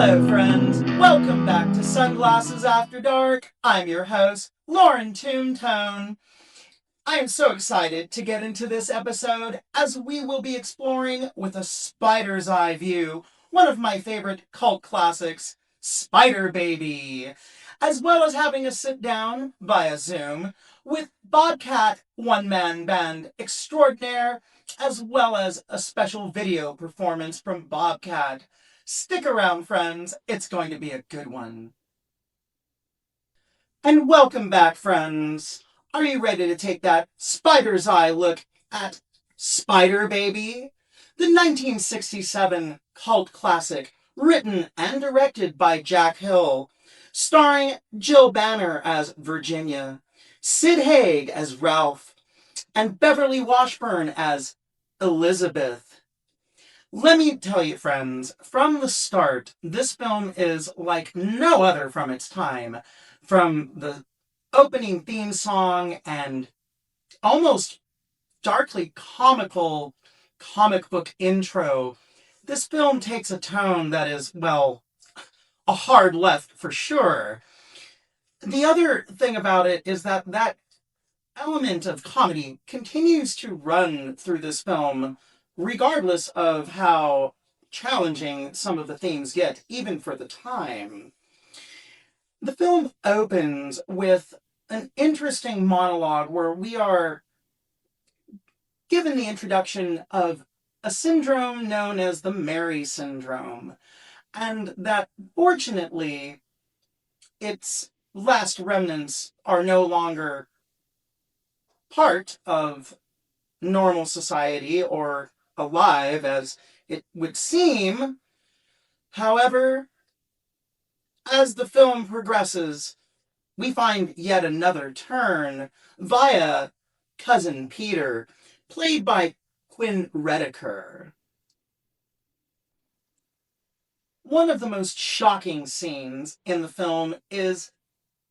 Hello, friends. Welcome back to Sunglasses After Dark. I'm your host, Lauren Tombtone. I am so excited to get into this episode as we will be exploring with a spider's eye view one of my favorite cult classics, Spider Baby, as well as having a sit down via Zoom with Bobcat One Man Band Extraordinaire, as well as a special video performance from Bobcat. Stick around, friends. It's going to be a good one. And welcome back, friends. Are you ready to take that spider's eye look at Spider Baby? The 1967 cult classic, written and directed by Jack Hill, starring Jill Banner as Virginia, Sid Haig as Ralph, and Beverly Washburn as Elizabeth. Let me tell you, friends, from the start, this film is like no other from its time. From the opening theme song and almost darkly comical comic book intro, this film takes a tone that is, well, a hard left for sure. The other thing about it is that that element of comedy continues to run through this film, regardless of how challenging some of the themes get, even for the time. The film opens with an interesting monologue where we are given the introduction of a syndrome known as the Mary syndrome, and that fortunately its last remnants are no longer part of normal society or alive as it would seem. However, as the film progresses, we find yet another turn via Cousin Peter, played by Quinn Redeker. One of the most shocking scenes in the film is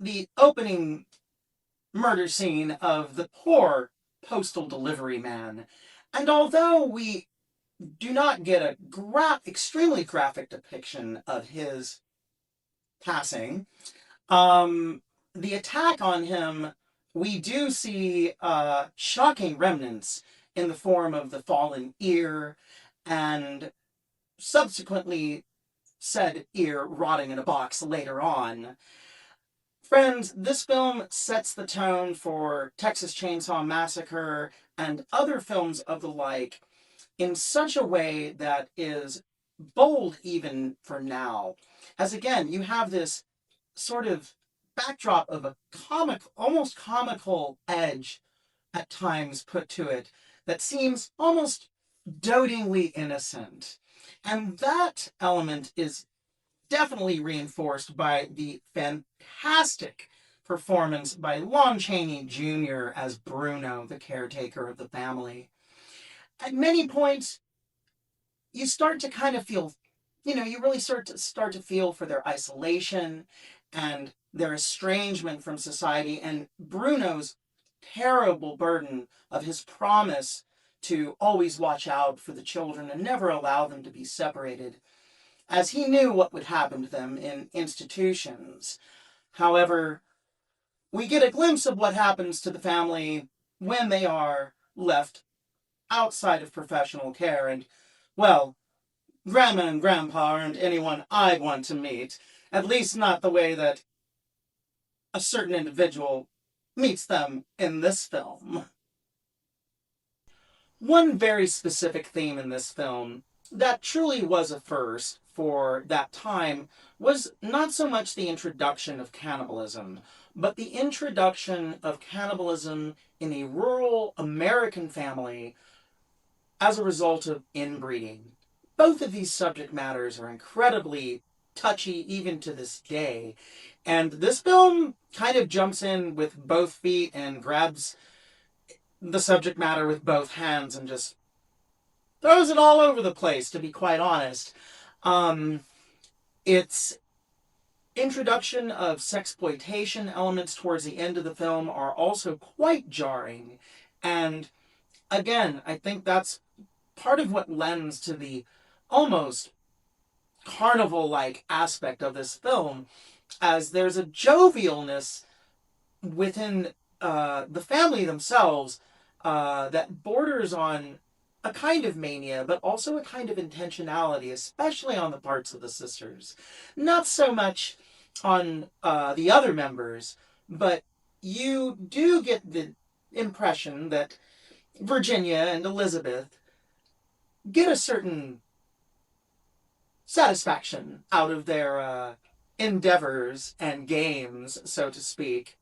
the opening murder scene of the poor postal delivery man. And although we do not get a extremely graphic depiction of his passing, the attack on him, we do see shocking remnants in the form of the fallen ear and subsequently said ear rotting in a box later on. Friends, this film sets the tone for Texas Chainsaw Massacre and other films of the like in such a way that is bold even for now. As again, you have this sort of backdrop of a almost comical edge at times put to it that seems almost dotingly innocent. And that element is definitely reinforced by the fantastic performance by Lon Chaney Jr. as Bruno, the caretaker of the family. At many points, you start to kind of feel, you really start to feel for their isolation and their estrangement from society and Bruno's terrible burden of his promise to always watch out for the children and never allow them to be separated, as he knew what would happen to them in institutions. However, we get a glimpse of what happens to the family when they are left outside of professional care, and, well, Grandma and Grandpa aren't anyone I'd want to meet, at least not the way that a certain individual meets them in this film. One very specific theme in this film that truly was a first for that time was not so much the introduction of cannibalism, but the introduction of cannibalism in a rural American family as a result of inbreeding. Both of these subject matters are incredibly touchy even to this day, and this film kind of jumps in with both feet and grabs the subject matter with both hands and just throws it all over the place, to be quite honest. Its introduction of sexploitation elements towards the end of the film are also quite jarring, and again, I think that's part of what lends to the almost carnival-like aspect of this film, as there's a jovialness within the family themselves that borders on a kind of mania, but also a kind of intentionality, especially on the parts of the sisters. Not so much on the other members, but you do get the impression that Virginia and Elizabeth get a certain satisfaction out of their endeavors and games, so to speak.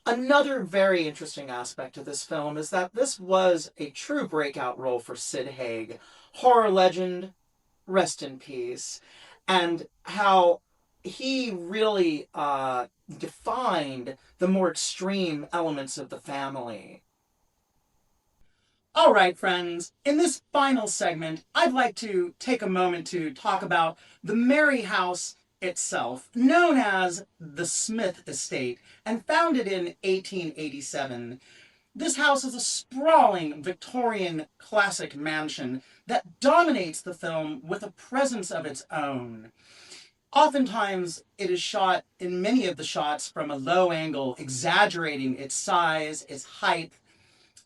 Another very interesting aspect of this film is that this was a true breakout role for Sid Haig, horror legend, rest in peace, and how he really defined the more extreme elements of the family. All right, friends, in this final segment, I'd like to take a moment to talk about the Merry House itself, known as the Smith Estate, and founded in 1887. This house is a sprawling Victorian classic mansion that dominates the film with a presence of its own. Oftentimes, it is shot in many of the shots from a low angle, exaggerating its size, its height,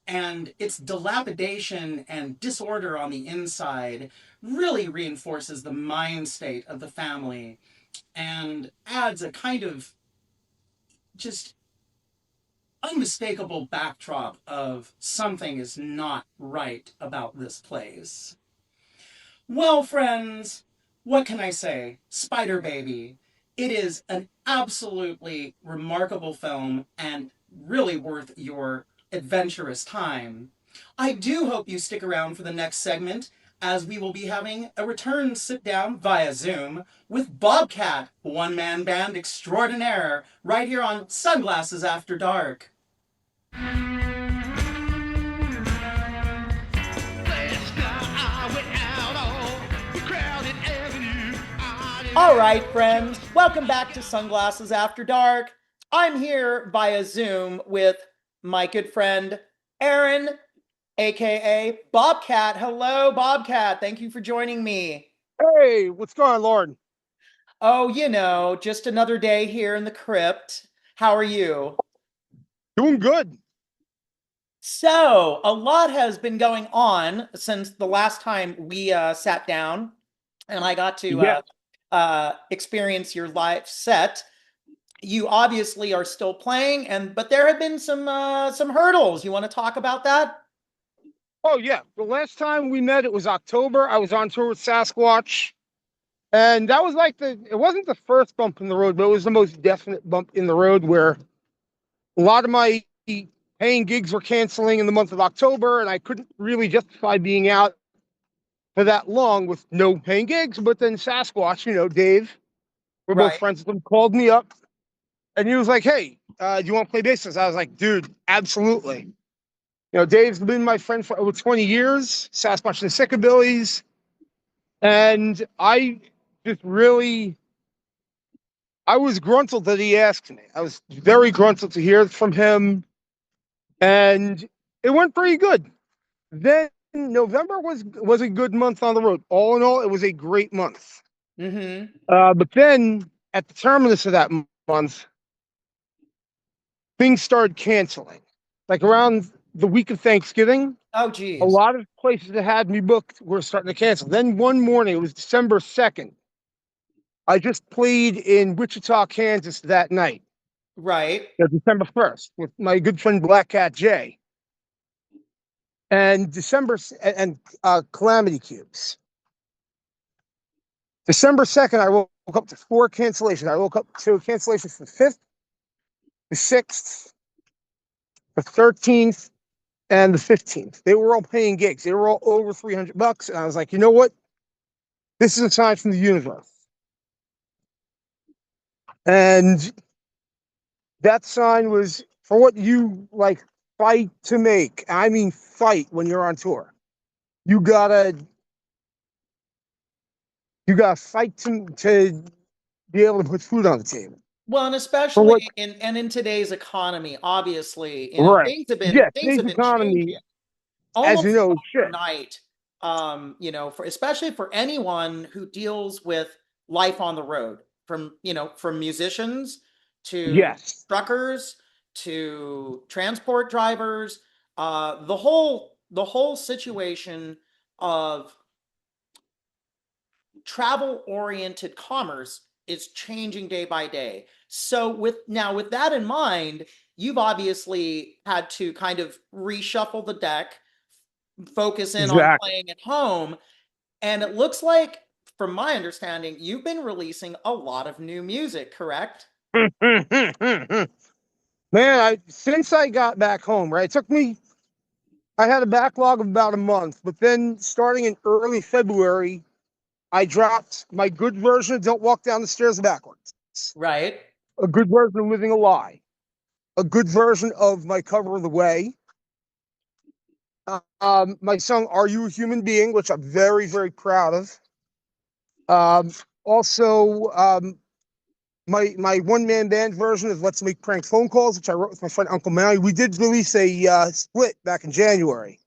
and its dilapidation and disorder on the inside really reinforces the mind state of the family and adds a kind of just unmistakable backdrop of something is not right about this place. Well, friends, what can I say? Spider Baby. It is an absolutely remarkable film and really worth your adventurous time. I do hope you stick around for the next segment, as we will be having a return sit down via Zoom with Bobcat, one man band extraordinaire, right here on Sunglasses After Dark. All right, friends, welcome back to Sunglasses After Dark. I'm here via Zoom with my good friend Aaron, aka Bobcat. Hello, Bobcat. Thank you for joining me. Hey, what's going on, Lauren? Oh, just another day here in the crypt. How are you? Doing good. So, a lot has been going on since the last time we sat down, and I got to Yeah. experience your live set. You obviously are still playing, but there have been some hurdles. You want to talk about that? Oh, yeah. The last time we met, it was October. I was on tour with Sasquatch. And that was like it wasn't the first bump in the road, but it was the most definite bump in the road where a lot of my paying gigs were canceling in the month of October. And I couldn't really justify being out for that long with no paying gigs. But then Sasquatch, Dave, we're both Right. friends with him, called me up and he was like, hey, do you want to play bass? I was like, dude, absolutely. Dave's been my friend for over 20 years, Sasquatch and the Sickabillies. And I was gruntled that he asked me. I was very gruntled to hear from him. And it went pretty good. Then November was a good month on the road. All in all, it was a great month. Mm-hmm. But then at the terminus of that month, things started canceling. Like around the week of Thanksgiving, Oh, a geez. lot of places that had me booked were starting to cancel. Then one morning, it was December 2nd. I just played in Wichita, Kansas that night, Right. December 1st, with my good friend Black Cat Jay. And Calamity Cubes. December 2nd, I woke up to 4 cancellations. I woke up to cancellations for the 5th, the 6th, the 13th, and the 15th. They were all paying gigs. They were all over $300. And I was like, you know what? This is a sign from the universe. And that sign was for what you like fight to make. I mean, fight when you're on tour. You gotta fight to be able to put food on the table. Well, and For especially what? in today's economy, obviously, Right. things have been Yeah, things today's have been economy, changing as you almost know, is shit. overnight. especially for anyone who deals with life on the road, from musicians to Yes, truckers to transport drivers, the whole situation of travel oriented commerce is changing day by day. So with that in mind, you've obviously had to kind of reshuffle the deck, focus in on exactly. playing at home, and it looks like, from my understanding, you've been releasing a lot of new music, correct? Man, since I got back home, right, it took me. I had a backlog of about a month, but then starting in early February, I dropped my good version of "Don't Walk Down the Stairs Backwards," Right. a good version of "Living a Lie," a good version of my cover of "The Way." My song "Are You a Human Being," which I'm very, very proud of. Um, also, my one man band version of "Let's Make Prank Phone Calls," which I wrote with my friend Uncle Maui. We did release a split back in January,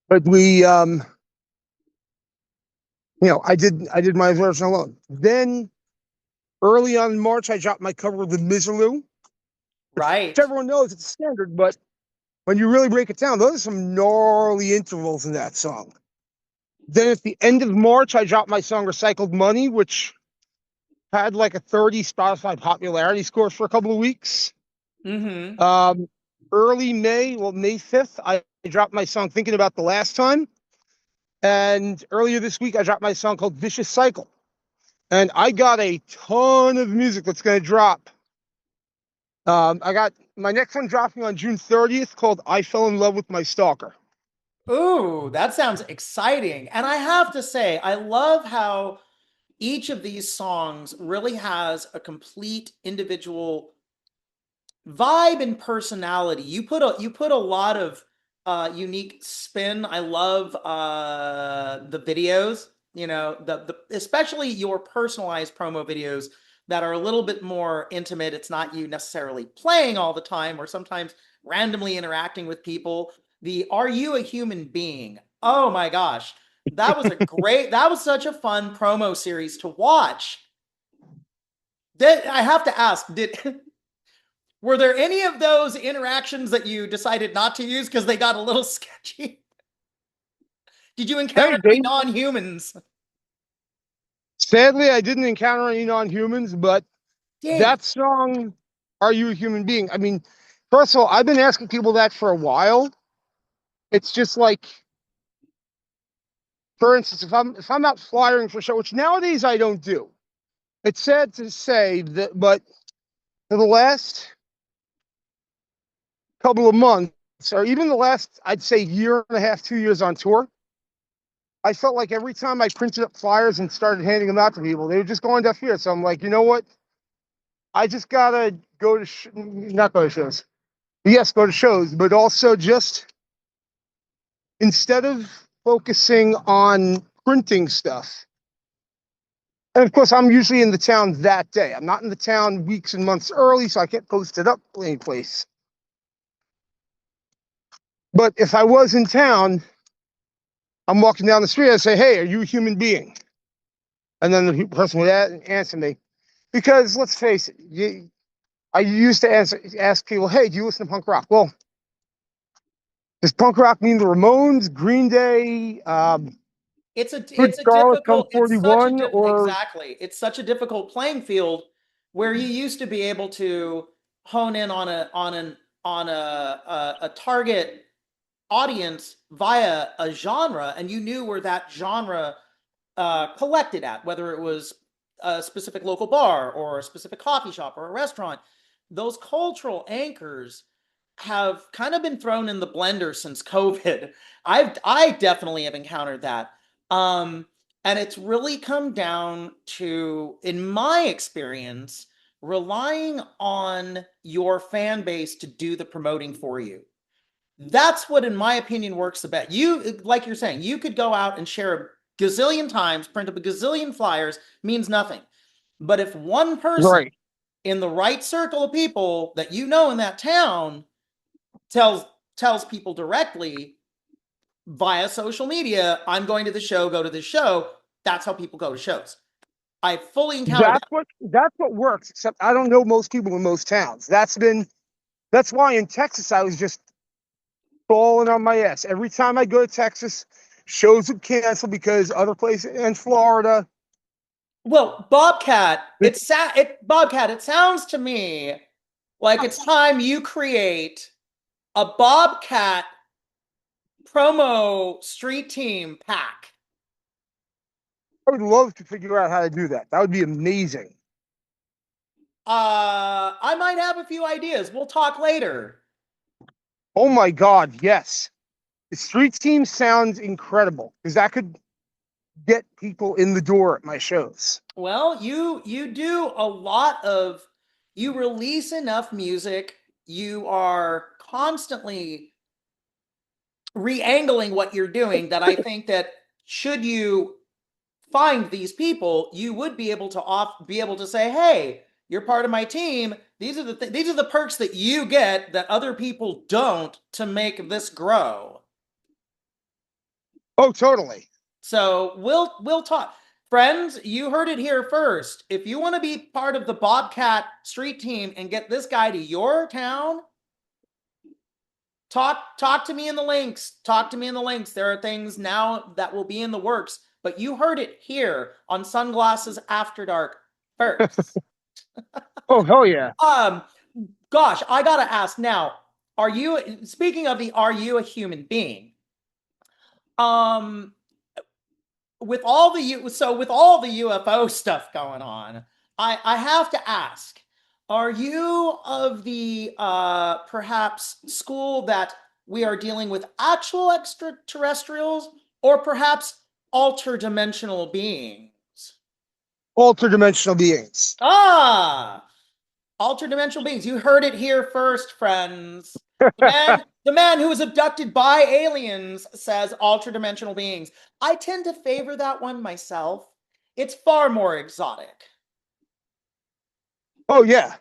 but I did my version alone. Then early on in March, I dropped my cover of "The Miserlou," which Right. everyone knows it's standard, but when you really break it down, those are some gnarly intervals in that song. Then at the end of March, I dropped my song "Recycled Money," which had like a 30 Spotify popularity score for a couple of weeks. Mm-hmm. Um, Early May, well, May 5th, I dropped my song "Thinking About the Last Time." And earlier this week, I dropped my song called "Vicious Cycle." And I got a ton of music that's going to drop. I got my next one dropping on June 30th called "I Fell in Love with My Stalker." Ooh, that sounds exciting. And I have to say, I love how each of these songs really has a complete individual vibe and personality. You put a lot of unique spin. I love the videos, the especially your personalized promo videos that are a little bit more intimate. It's not you necessarily playing all the time or sometimes randomly interacting with people. The "Are You a Human Being?" Oh my gosh. That was such a fun promo series to watch. I have to ask, did were there any of those interactions that you decided not to use because they got a little sketchy? Did you encounter Hey, any Dave. non-humans? Sadly, I didn't encounter any non-humans, but Dang. that song, "Are You a Human Being?" I mean, first of all, I've been asking people that for a while. It's just like, for instance, if I'm out flyering for a show, which nowadays I don't do. It's sad to say that, but for the last couple of months, or even the last, I'd say, year and a half, 2 years on tour, I felt like every time I printed up flyers and started handing them out to people, they were just going deaf ears. So I'm like, you know what? I just gotta go to not go to shows. Yes, go to shows, but also just instead of focusing on printing stuff. And of course, I'm usually in the town that day. I'm not in the town weeks and months early, so I can't post it up any place. But if I was in town, I'm walking down the street, I say, "Hey, are you a human being?" And then the person would answer me. Because let's face it, I used to ask people, "Hey, do you listen to punk rock?" Well, does punk rock mean the Ramones, Green Day, Good It's a Charlotte, Come difficult it's such a 41, diff or exactly. It's such a difficult playing field where you used to be able to hone in on a target audience via a genre, and you knew where that genre collected at, whether it was a specific local bar or a specific coffee shop or a restaurant. Those cultural anchors have kind of been thrown in the blender since COVID. I definitely have encountered that. Um, and it's really come down to, in my experience, relying on your fan base to do the promoting for you. That's what, in my opinion, works the best. Like you're saying, you could go out and share a gazillion times, print up a gazillion flyers, means nothing. But if one person right? in the right circle of people that you know in that town tells tells people directly, via social media. I'm going to the show, go to the show. That's how people go to shows. I fully encountered that. That's what works. Except I don't know most people in most towns. That's why in Texas I was just falling on my ass every time I go to Texas. Shows would cancel because other places in Florida. Well, Bobcat, Bobcat, it sounds to me like it's time you create a Bobcat promo street team pack. I would love to figure out how to do that. That would be amazing. I might have a few ideas. We'll talk later. Oh my God, yes. The street team sounds incredible because that could get people in the door at my shows. Well, you do a lot of you release enough music. You are constantly re-angling what you're doing that I think that should you find these people, you would be able to say, "Hey, you're part of my team. These are the perks that you get that other people don't to make this grow." Oh, totally. So we'll talk. Friends, you heard it here first. If you want to be part of the Bobcat street team and get this guy to your town, talk to me in the links. Talk to me in the links. There are things now that will be in the works, but you heard it here on Sunglasses After Dark first. Oh, hell yeah. Um, gosh, I gotta ask now. Are you speaking of the are you a human being? Um, with all the UFO stuff going on, I have to ask, are you of the perhaps school that we are dealing with actual extraterrestrials or perhaps alterdimensional beings? Interdimensional beings. Ah, alterdimensional beings. You heard it here first, friends. The man who was abducted by aliens says ultradimensional beings. I tend to favor that one myself. It's far more exotic. Oh, yeah.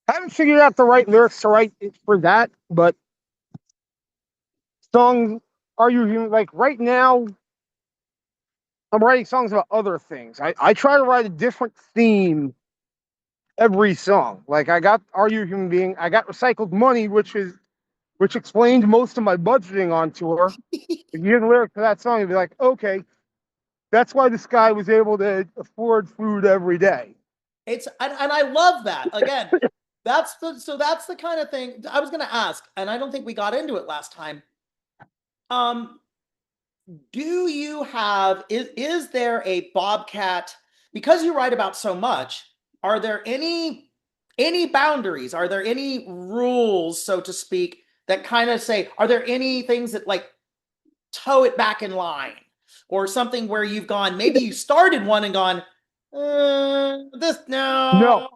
I haven't figured out the right lyrics to write for that, but songs are you like right now? I'm writing songs about other things. I try to write a different theme every song. Like I got Are You a Human Being? I got Recycled Money, which explained most of my budgeting on tour. If you hear the lyrics to that song, you'd be like, okay, that's why this guy was able to afford food every day. And I love that. Again, that's the kind of thing I was going to ask, and I don't think we got into it last time. Um, do you have is there a Bobcat, because you write about so much, are there any boundaries, are there any rules, so to speak, that kind of say, are there any things that like toe it back in line, or something where you've gone, maybe you started one and gone, this No, no.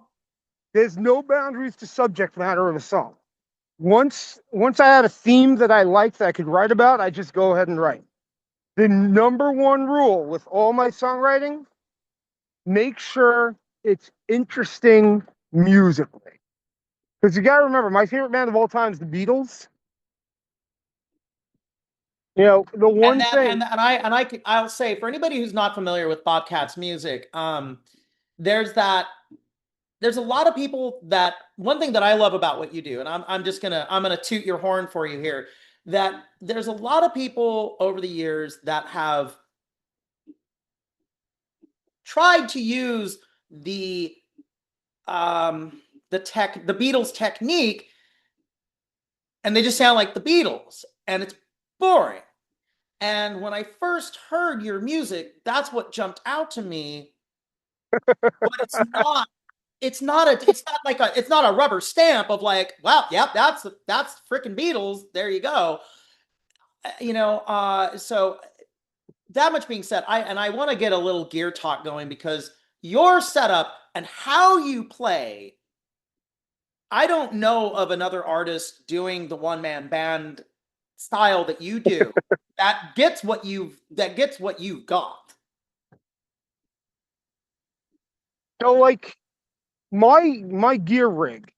there's no boundaries to subject matter of a song. Once I had a theme that I liked that I could write about, I just go ahead and write. The number one rule with all my songwriting, make sure it's interesting musically. Because you got to remember, my favorite band of all time is the Beatles. You know, the And one that thing, I'll say, for anybody who's not familiar with Bobcat's music, there's that there's a lot of people that one thing that I love about what you do, and I'm gonna toot your horn for you here, that there's a lot of people over the years that have tried to use um the Beatles technique, and they just sound like the Beatles, and it's boring. And when I first heard your music, that's what jumped out to me. But it's not a rubber stamp of like, well, yep, that's freaking Beatles. There you go. So that much being said, I want to get a little gear talk going because your setup and how you play, I don't know of another artist doing the one man band style that you do that gets what you've got. like my gear rig,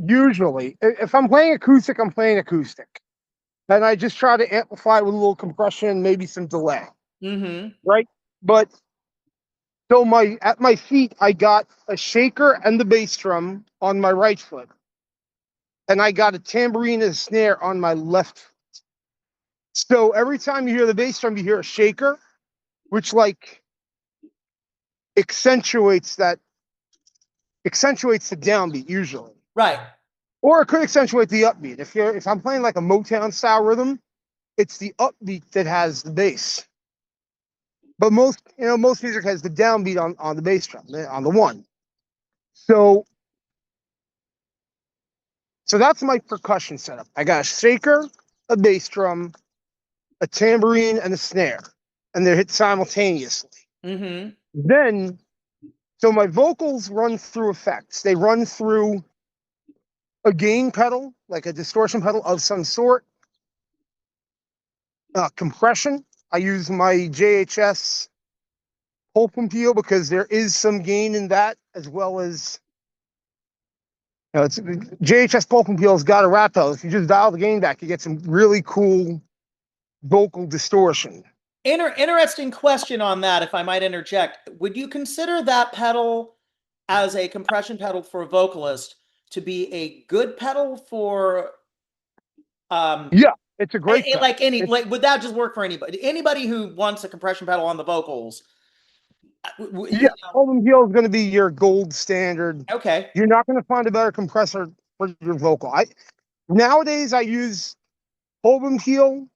usually, if I'm playing acoustic, I'm playing acoustic. and I just try to amplify with a little compression, maybe some delay, Mm-hmm. right? But so my at my feet, I got a shaker and the bass drum on my right foot, and I got a tambourine and a snare on my left foot. So every time you hear the bass drum, you hear a shaker, which like accentuates that accentuates the downbeat usually, Right. or it could accentuate the upbeat. If I'm playing like a Motown style rhythm, it's the upbeat that has the bass. But most music has the downbeat on the bass drum on the one. So so that's my percussion setup. I got a shaker, a bass drum, a tambourine, and a snare, and they're hit simultaneously. Mm-hmm. Then so my vocals run through effects. They run through a gain pedal, like a distortion pedal of some sort, compression. I use my JHS pulp and peel because there is some gain in that, as well as it's JHS pulp and peel's got a rat pedal. If you just dial the gain back, you get some really cool vocal distortion. Interesting question on that, if I might interject. Would you consider that pedal as a compression pedal for a vocalist to be a good pedal for um Yeah, it's a great pedal. like any It's like would that just work for anybody? Anybody who wants a compression pedal on the vocals, Yeah, you know, pulp and peel is going to be your gold standard. okay. You're not going to find a better compressor for your vocal. I nowadays I use pulp and peel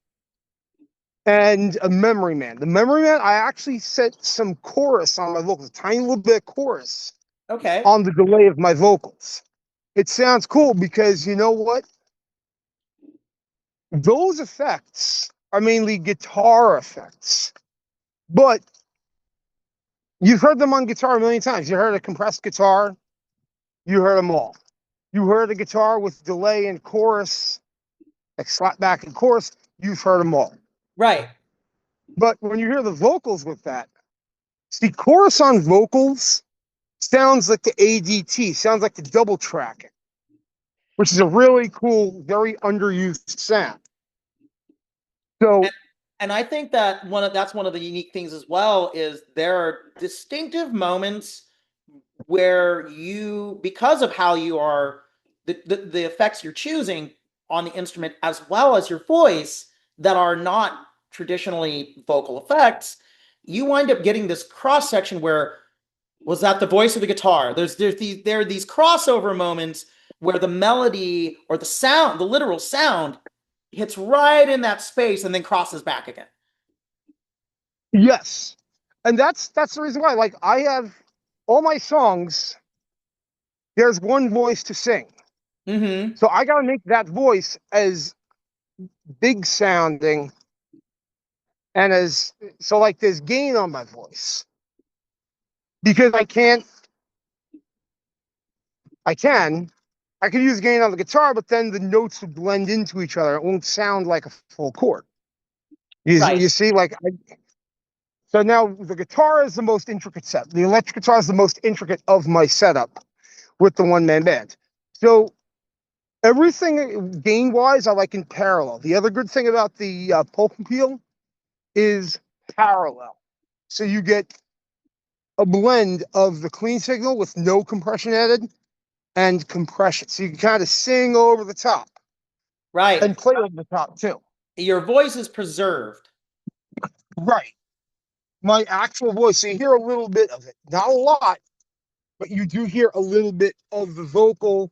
and a memory man. The memory man, I actually set some chorus on my vocals, a tiny little bit of chorus Okay. on the delay of my vocals. It sounds cool because you know what? Those effects are mainly guitar effects, but you've heard them on guitar a million times. You heard a compressed guitar, you heard them all. You heard a guitar with delay and chorus, like slap back and chorus, you've heard them all. Right. But when you hear the vocals with that, see, chorus on vocals sounds like the ADT, sounds like the double tracking, which is a really cool, very underused sound. And So, and I think that that's one of the unique things as well is there are distinctive moments where you, because of how you are, the effects you're choosing on the instrument as well as your voice that are not traditionally vocal effects, you wind up getting this cross section where was that the voice of the guitar? There are these crossover moments where the melody or the sound, the literal sound, hits right in that space and then crosses back again. yes. And that's the reason why. Like I have all my songs, there's one voice to sing. Mm-hmm. So I gotta make that voice as big sounding and as so like there's gain on my voice. Because I can I could use gain on the guitar, but then the notes would blend into each other. It won't sound like a full chord. Right. You see, so now the guitar is the most intricate set. The electric guitar is the most intricate of my setup with the one man band. So everything gain wise, I like in parallel. The other good thing about the pulp and peel is parallel. So you get a blend of the clean signal with no compression added and compression. So you can kind of sing over the top Right. and play over the top too. Your voice is preserved. Right. My actual voice. So you hear a little bit of it, not a lot, but you do hear a little bit of the vocal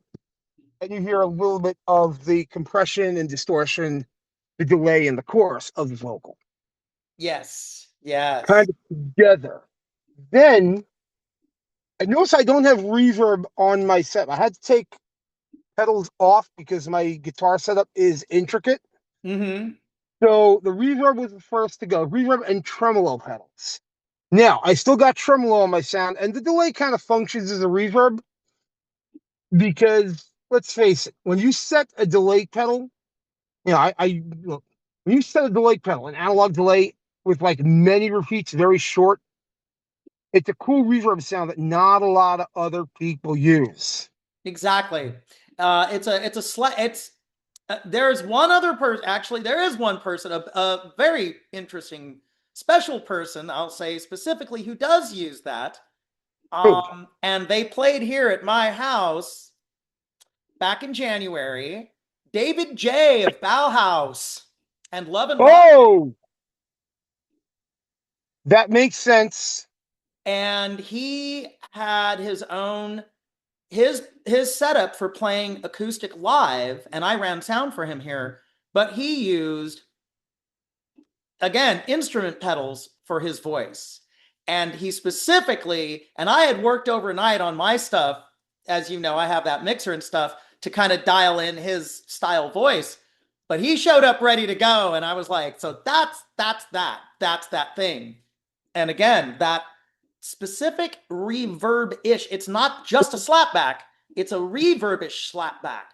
and you hear a little bit of the compression and distortion, the delay in the chorus of the vocal, Yes. Yes. kind of together. Then I notice I don't have reverb on my set. I had to take pedals off because my guitar setup is intricate. Mm-hmm. So the reverb was the first to go. Reverb and tremolo pedals. Now I still got tremolo on my sound, and the delay kind of functions as a reverb because let's face it, when you set a delay pedal, I look, when you set a delay pedal, an analog delay with like many repeats, very short, it's a cool reverb sound that not a lot of other people use. Exactly. It's There's one other person. Actually, there is one person, a very interesting, special person, I'll say specifically, who does use that. Who? And they played here at my house back in January. David J. of Bauhaus and Love and Rocket. Oh, that makes sense. And he had his own his setup for playing acoustic live, and I ran sound for him here, but he used again instrument pedals for his voice. And he specifically, and I had worked overnight on my stuff, as you know, I have that mixer and stuff to kind of dial in his style voice. But he showed up ready to go, and I was like, so that's that thing. And again, that specific reverb-ish. It's not just a slapback, it's a reverb-ish slapback.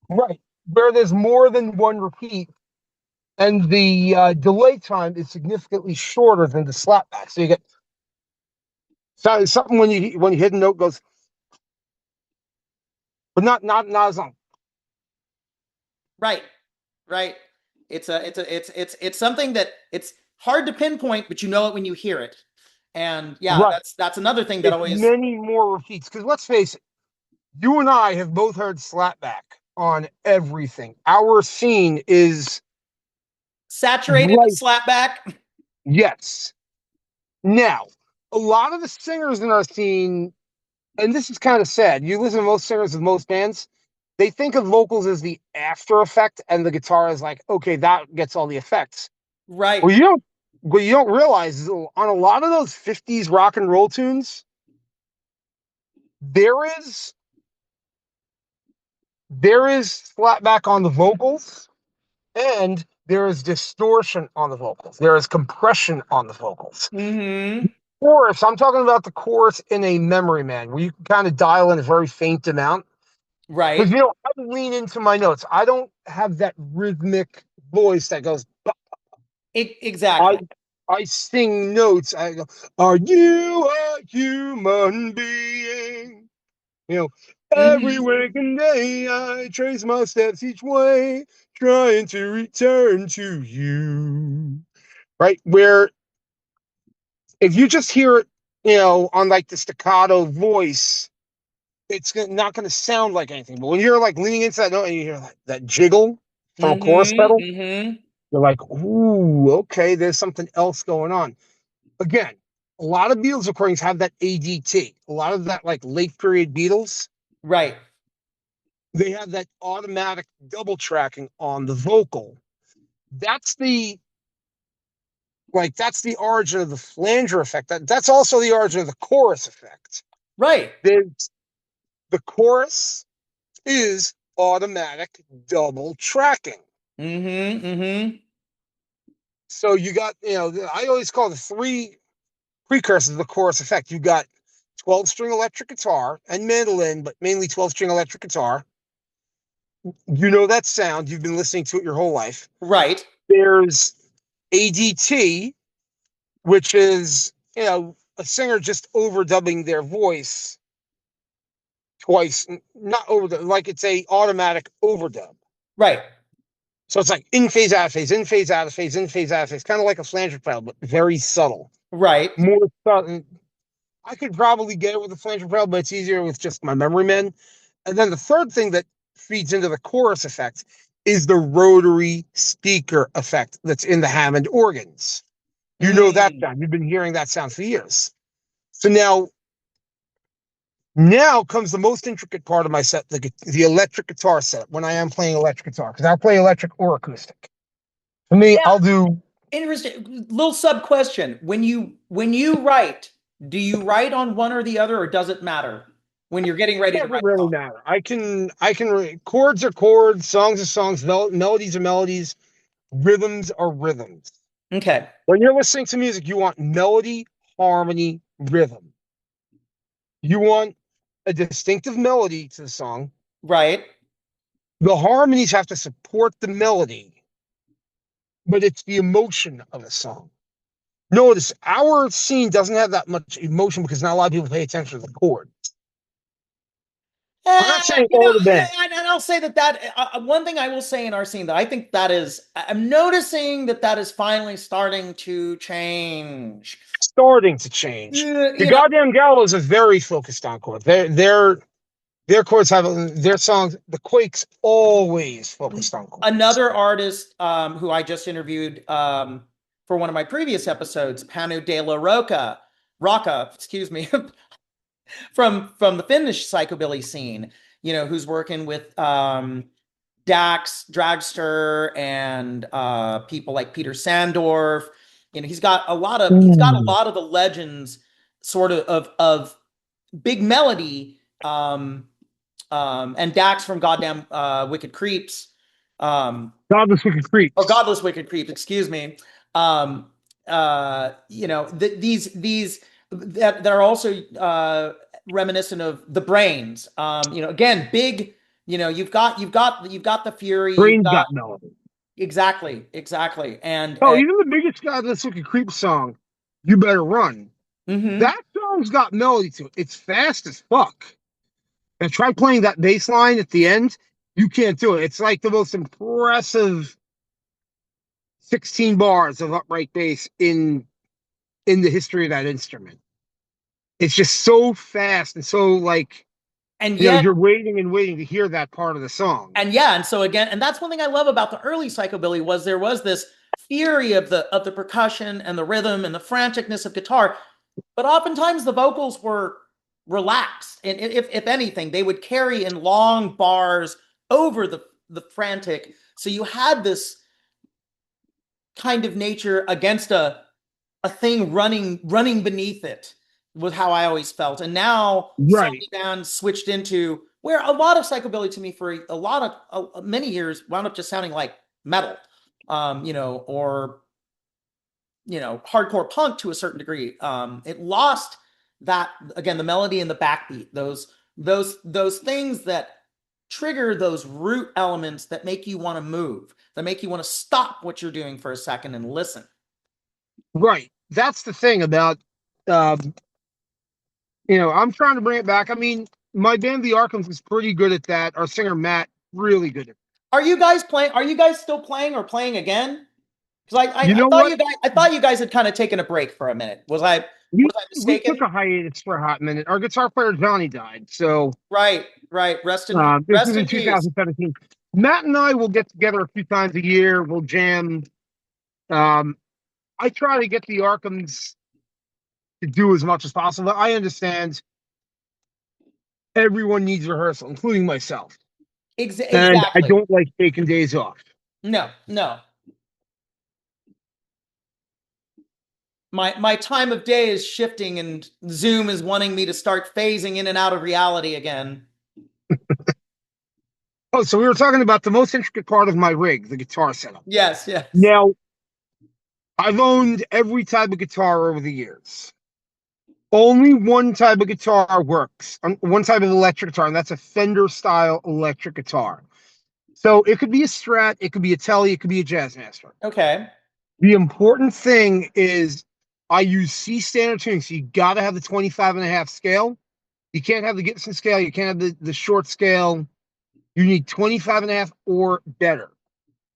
Right. Where there's more than one repeat, and the delay time is significantly shorter than the slapback. So you get something when you hit a note goes, but not as long. Right, right. It's something that it's hard to pinpoint, but you know it when you hear it. And yeah, Right. that's another thing that It's always many more repeats. Because let's face it, you and I have both heard slapback on everything. Our scene is saturated with right. slapback. Yes. Now, a lot of the singers in our scene, and this is kind of sad. You listen to most singers of most bands, they think of vocals as the after effect, and the guitar is like, okay, that gets all the effects. Right. Well, you don't. What you don't realize is on a lot of those '50s rock and roll tunes, there is there is slapback on the vocals, and there is distortion on the vocals. There is compression on the vocals. Mm-hmm. Chorus, I'm talking about the chorus in a Memory Man, where you can kind of dial in a very faint amount. Right. Because I lean into my notes. I don't have that rhythmic voice that goes. I Exactly. I sing notes. I go, "Are you a human being?" You know, every Mm-hmm. waking day I trace my steps each way, trying to return to you. Right? Where if you just hear it, on like the staccato voice, it's not going to sound like anything. But when you're like leaning into that note and you hear that jiggle from a chorus Mm-hmm. pedal, Mm-hmm. you're like, ooh, okay, there's something else going on. Again, a lot of Beatles recordings have that ADT. A lot of that like late period Beatles, Right. they have that automatic double tracking on the vocal. That's the that's the origin of the flanger effect. That's also the origin of the chorus effect. Right. There's, the chorus is automatic double tracking. Mm-hmm. Mm-hmm. So you got, I always call the three precursors of the chorus effect. You got 12-string electric guitar and mandolin, but mainly 12-string electric guitar. You know that sound. You've been listening to it your whole life. Right. There's ADT, which is, a singer just overdubbing their voice twice, not over, like it's a automatic overdub. Right. So it's like in phase, out of phase, in phase, out of phase, in phase, out of phase, kind of like a flanger pedal, but very subtle. Right. More subtle. I could probably get it with a flanger pedal, but it's easier with just my Memory Man. And then the third thing that feeds into the chorus effect is the rotary speaker effect that's in the Hammond organs. You know that Mm. sound. You've been hearing that sound for years. So now comes the most intricate part of my set, the electric guitar setup, when I am playing electric guitar, because I'll play electric or acoustic. For me, Yeah. I'll do. Interesting. Little sub question. When you write, do you write on one or the other, or does it matter when you're getting ready to Doesn't write a really song? matter. Chords are chords, songs are songs, melodies are melodies, rhythms are rhythms. Okay. When you're listening to music, you want melody, harmony, rhythm. You want a distinctive melody to the song. Right. The harmonies have to support the melody, but it's the emotion of the song. Notice our scene doesn't have that much emotion because not a lot of people pay attention to the chord. I'm not saying You know, all the band. and I'll say that one thing I will say in our scene that I think that is, I'm noticing that is finally starting to change. Starting to change. The You know, goddamn Gallows are very focused on chords. Their chords have their songs. The Quakes always focused on chords. another artist who I just interviewed for one of my previous episodes, Panu de la Rocca, excuse me, from the Finnish psychobilly scene. Who's working with Dax, Dragster, and people like Peter Sandorf. He's got a lot of the legends, sort of big melody, and Dax from goddamn Wicked Creeps, Godless Wicked or Creeps. Godless Wicked Creeps, excuse me. These that are also reminiscent of the Brains. Again, big. You've got the Fury. You've Brains got got melody. exactly, and Oh, even the biggest Godless Wicked Creeps song, "You Better Run." mhm. That song's got melody to it. It's fast as fuck. And try playing that bass line at the end. You can't do it. It's like the most impressive 16 bars of upright bass in the history of that instrument. It's just so fast and so like and yet you're waiting and waiting to hear that part of the song. and yeah, and so again, and that's one thing I love about the early psychobilly was there was this fury of the percussion and the rhythm and the franticness of guitar, but oftentimes the vocals were relaxed, and if anything, they would carry in long bars over the frantic. So you had this kind of nature against a thing running beneath it, was how I always felt. And now so Right. many bands switched into where a lot of psychobilly to me for a lot of many years wound up just sounding like metal, or hardcore punk to a certain degree. It lost that, again, the melody and the backbeat, those things that trigger those root elements that make you want to move, that make you want to stop what you're doing for a second and listen. Right. That's the thing about um, I'm trying to bring it back. I mean, my band The Arkhams is pretty good at that. Our singer Matt, really good at it. Are you guys playing? Are you guys still playing or playing again? Because You I know thought what? you guys had kind of taken a break for a minute. Was I We took mistaken? a hiatus for a hot minute. Our guitar player Johnny died, so Right, right. this was Rest in in peace. 2017. Matt and I will get together a few times a year. We'll jam. Um, I try to get the Arkhams to do as much as possible. I understand everyone needs rehearsal, including myself, and I Exactly. don't like taking days off. No, no. My time of day is shifting, and Zoom is wanting me to start phasing in and out of reality again. Oh, so we were talking about the most intricate part of my rig, the guitar setup. Yes, yes. Now, I've owned every type of guitar over the years. Only one type of guitar works, one type of electric guitar, and that's a Fender style electric guitar. So it could be a Strat, it could be a Tele, it could be a Jazzmaster. Okay. The important thing is I use C standard tuning, so you got to have the 25 and a half scale. You can't have the Gibson scale, you can't have the short scale. You need 25 and a half or better,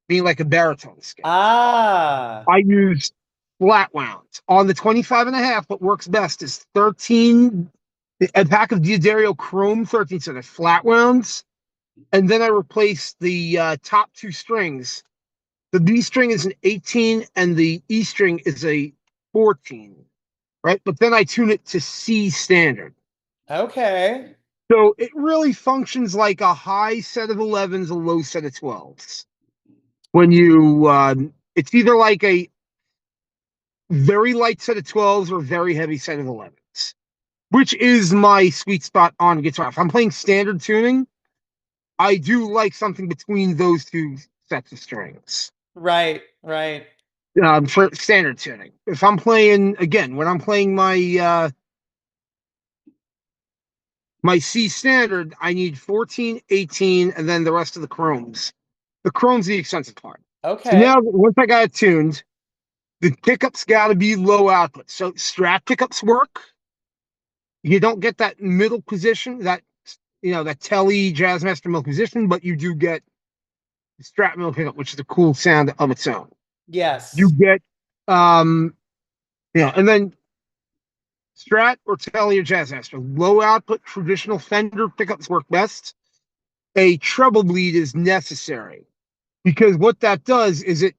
being like a baritone scale. Ah. I use flat wound. On the 25 and a half, what works best is 13, a pack of D'Addario Chrome 13, so they're flat wounds. And then I replace the top two strings. The B string is an 18 and the E string is a 14, right? But then I tune it to C standard. Okay. So it really functions like a high set of 11s, a low set of 12s. When it's either like a very light set of 12s or very heavy set of 11s, which is my sweet spot on guitar. If I'm playing standard tuning, I do like something between those two sets of strings. Right, right. For standard tuning. If I'm playing again, when I'm playing my C standard, I need 14, 18, and then the rest of the chromes. The chrome's the expensive part. So Okay. now once I got it tuned, the pickups got to be low output. So Strat pickups work. You don't get that middle position, that that Tele Jazzmaster Milk Musician, but you do get the Strat Mill pickup, which is a cool sound of its own. You Yes. get, um, and then Strat or Tele or Jazzmaster, low output traditional Fender pickups work best. A treble bleed is necessary because what that does is it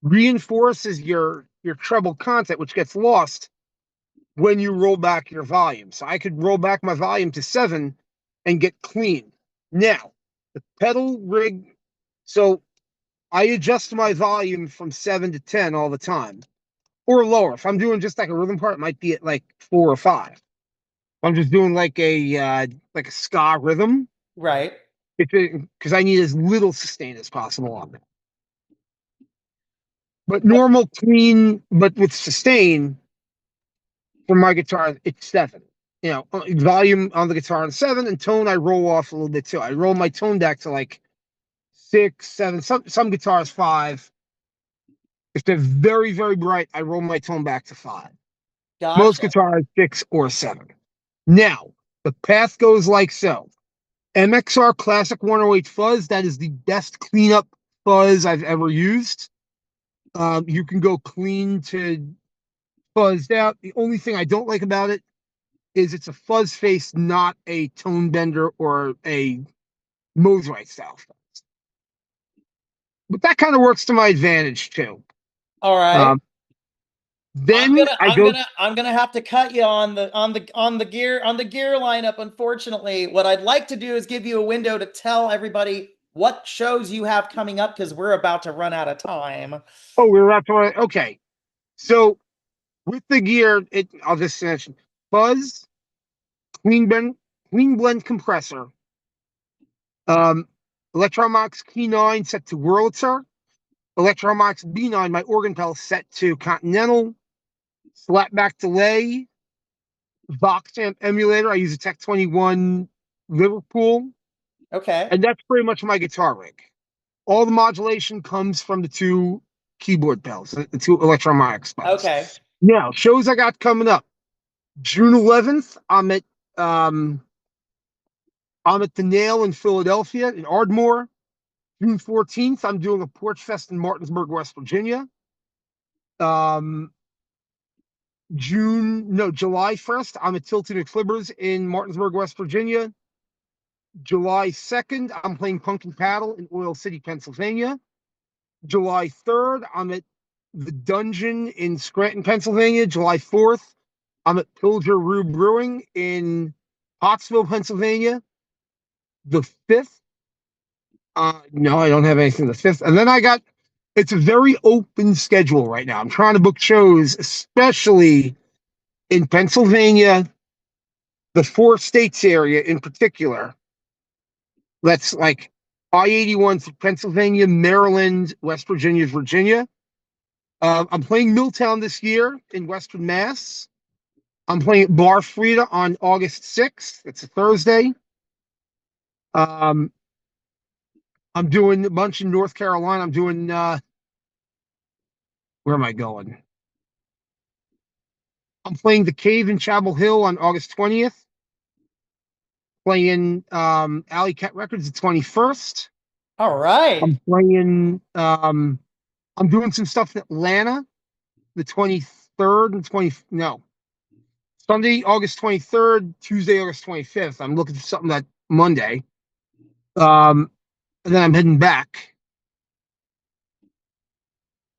reinforces your treble content, which gets lost when you roll back your volume. So I could roll back my volume to 7 and get clean. Now, the pedal rig, so I adjust my volume from 7 to 10 all the time or lower. If I'm doing just like a rhythm part, it might be at like 4 or 5. If I'm just doing like a ska rhythm, Right. because I need as little sustain as possible on it. But Yep. normal clean, but with sustain, for my guitar, it's 7. Volume on the guitar on 7, and tone I roll off a little bit too. I roll my tone deck to like 6, 7. Some guitars 5. If they're very very bright, I roll my tone back to 5. Most Gotcha. guitars 6 or 7. Now the path goes like so: MXR Classic 108 fuzz. That is the best cleanup fuzz I've ever used. You can go clean to fuzzed out. The only thing I don't like about it is it's a fuzz face, not a tone bender or a Mosrite style. But that kind of works to my advantage too. All right. Um, then I go, I'm gonna have to cut you on the gear lineup. Unfortunately, what I'd like to do is give you a window to tell everybody what shows you have coming up because we're about to run out of time. oh, we're about to, okay. So with the gear, I'll just mention fuzz, clean blend, clean blend compressor, um, Electromox Key 9 set to Wurlitzer, Electromox B9, my organ pedal set to Continental, slapback delay, Vox amp emulator. I use a Tech 21 Liverpool, Okay. and that's pretty much my guitar rig. All the modulation comes from the two keyboard pedals, the two Electromox pedals. Okay. Now, shows I got coming up. June 11th, um, I'm at the Nail in Philadelphia in Ardmore. June 14th, I'm doing a Porch Fest in Martinsburg, West Virginia. Um, July 1st, I'm at Tilted McFlibbers in Martinsburg, West Virginia. July 2nd, I'm playing Pumpkin Paddle in Oil City, Pennsylvania. July 3rd, I'm at the Dungeon in Scranton, Pennsylvania. July 4th, I'm at Pilger Rue Brewing in Pottsville, Pennsylvania. The 5th, no, I don't have anything the 5th. And then it's a very open schedule right now. I'm trying to book shows, especially in Pennsylvania, the 4 states area in particular. That's like I-81 through Pennsylvania, Maryland, West Virginia, Virginia. I'm playing Milltown this year in Western Mass. I'm playing at Bar Frida on August 6th. It's a Thursday. Um, I'm doing a bunch in North Carolina. I'm doing, where am I going? I'm playing The Cave in Chapel Hill on August 20th. Playing Alley Cat Records the 21st. All right. I'm playing, I'm doing some stuff in Atlanta the 23rd and 20, no, Sunday, August 23rd, Tuesday, August 25th. I'm looking for something that Monday. And then I'm heading back.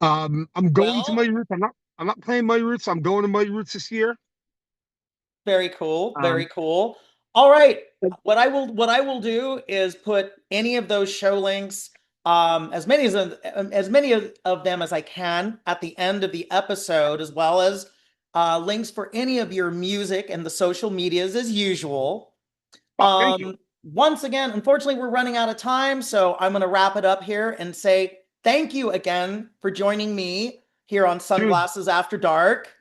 I'm going to Well, Muddy Roots. I'm not playing Muddy Roots. I'm going to Muddy Roots this year. very cool. Very Um, cool. All right. What I will do is put any of those show links, as many of them as I can at the end of the episode, as well as links for any of your music and the social medias as usual. thank you. Once again, unfortunately, we're running out of time, so I'm going to wrap it up here and say thank you again for joining me here on Dude, Sunglasses After Dark.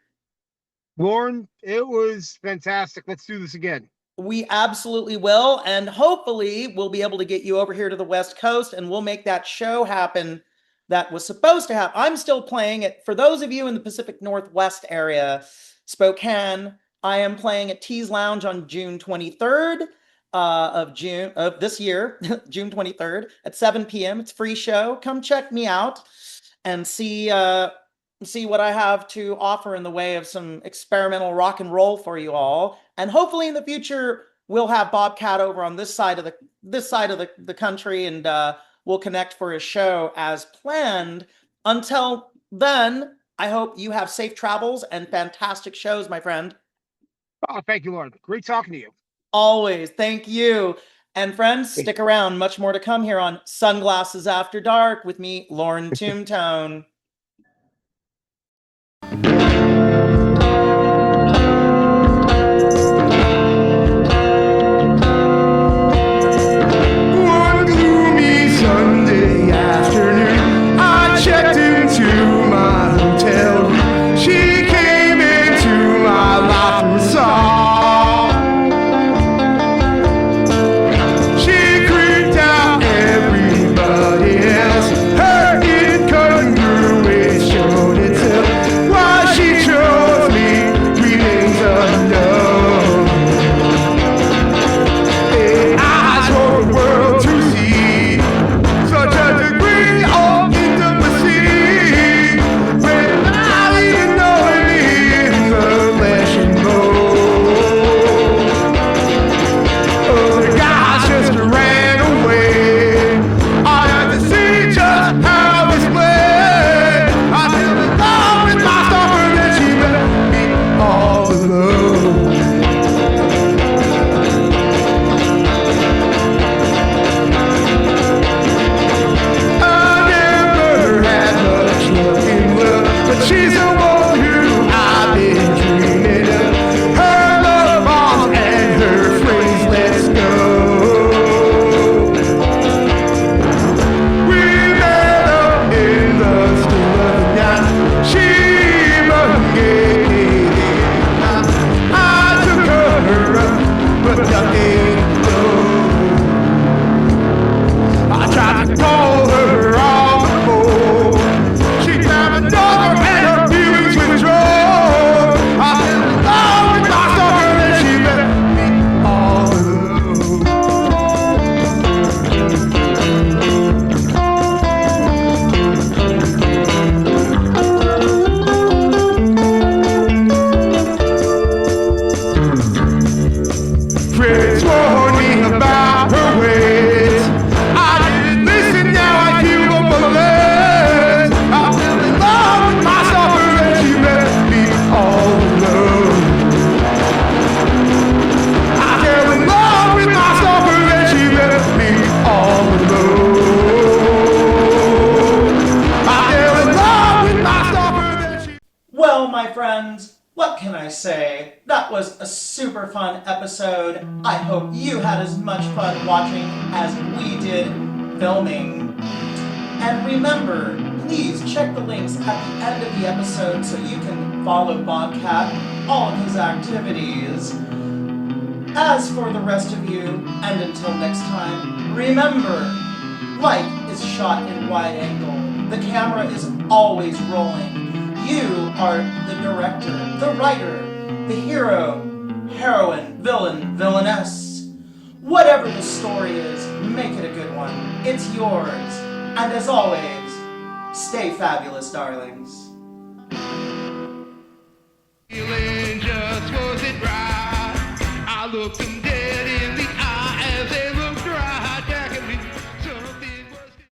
Lauren, it was fantastic. Let's do this again. We absolutely will. And hopefully, we'll be able to get you over here to the West Coast and we'll make that show happen that was supposed to happen. I'm still playing it. For those of you in the Pacific Northwest area, Spokane, I am playing at Tees Lounge on June 23rd. of June of this year, June 23rd at 7 p.m. It's a free show. Come check me out and see what I have to offer in the way of some experimental rock and roll for you all. And hopefully in the future we'll have Bobcat over on this side of the country, and we'll connect for a show as planned. Until then, I hope you have safe travels and fantastic shows, my friend. Oh, thank you, Lord. Great talking to you. Always. Thank you. And friends, stick around. Much more to come here on Sunglasses After Dark with me, Lauren Tombtone. One gloomy Sunday afternoon, I checked into my hotel room. She came into my life and saw. She creeped out everybody else. Her incongruence showed itself. Why she chose me remains unknown. Eyes for the world to see such a degree of intimacy without even knowing me in the flesh and bone. Other guys just ran away. I had to see just how this played. I fell in love with my stalker, then she left me all alone. I never had much luck in love, but she's the one who I've been dreaming of. Her love bombs and her phrase, let's go. We met up in the still of the night. She gave me I took her up, but nothing goes. I tried to call her on the phone. She grabbed a dog and her feelings withdrawn. I fell in love with my stalker and she left me all alone. Friends warned me about her ways. I didn't listen, now I feel up on the legs. I fell in love with my stalker and she left me all alone. I fell in love with my stalker and she left me all alone. I fell in love with my stalker and she. Well, my friends, what can I say? That was a super fun episode. I hope you had as much fun watching as we did filming. And remember, please check the links at the end of the episode so you can follow Bobcat, all of his activities. As for the rest of you, and until next time, remember, life is shot in wide angle. The camera is always rolling. You are the director, the writer, the hero, heroine, villain, villainess. Whatever the story is, make it a good one. It's yours. And as always, stay fabulous, darlings. Feeling just wasn't right. I looked